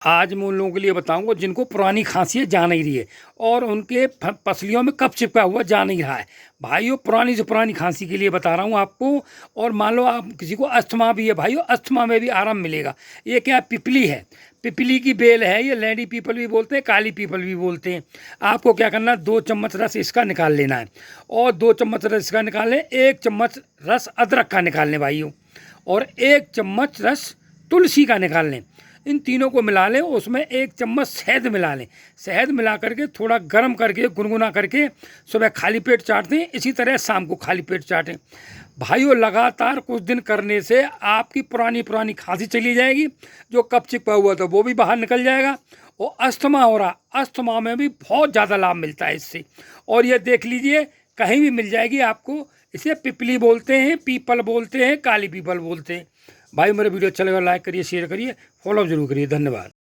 आज मैं उन लोगों के लिए बताऊंगा जिनको पुरानी खांसी जा नहीं रही है और उनके पसलियों में कफ चिपका हुआ जा नहीं रहा है। भाइयों, पुरानी से पुरानी खांसी के लिए बता रहा हूँ आपको। और मान लो आप किसी को अस्थमा भी है भाइयों, अस्थमा में भी आराम मिलेगा। ये क्या पिपली है, पिपली की बेल है, ये लेडी पीपल भी बोलते हैं, काली पीपल भी बोलते हैं। आपको क्या करना है, 2 चम्मच रस इसका निकाल लेना है और 2 चम्मच रस इसका निकाल लें। 1 चम्मच रस अदरक का निकाल लें भाइयों, और 1 चम्मच रस तुलसी का निकाल लें। इन तीनों को मिला लें, उसमें 1 चम्मच शहद मिला लें। शहद मिला करके थोड़ा गर्म करके गुनगुना करके सुबह खाली पेट चाटें, इसी तरह शाम को खाली पेट चाटें। भाइयों, लगातार कुछ दिन करने से आपकी पुरानी खांसी चली जाएगी, जो कफ चिपका हुआ था वो भी बाहर निकल जाएगा, और अस्थमा हो रहा, अस्थमा में भी बहुत ज़्यादा लाभ मिलता है इससे। और ये देख लीजिए, कहीं भी मिल जाएगी आपको। इसे पिपली बोलते हैं, पीपल बोलते हैं, काली पीपल बोलते हैं। भाई, मेरा वीडियो अच्छा लगा लाइक करिए, शेयर करिए, फॉलो जरूर करिए। धन्यवाद।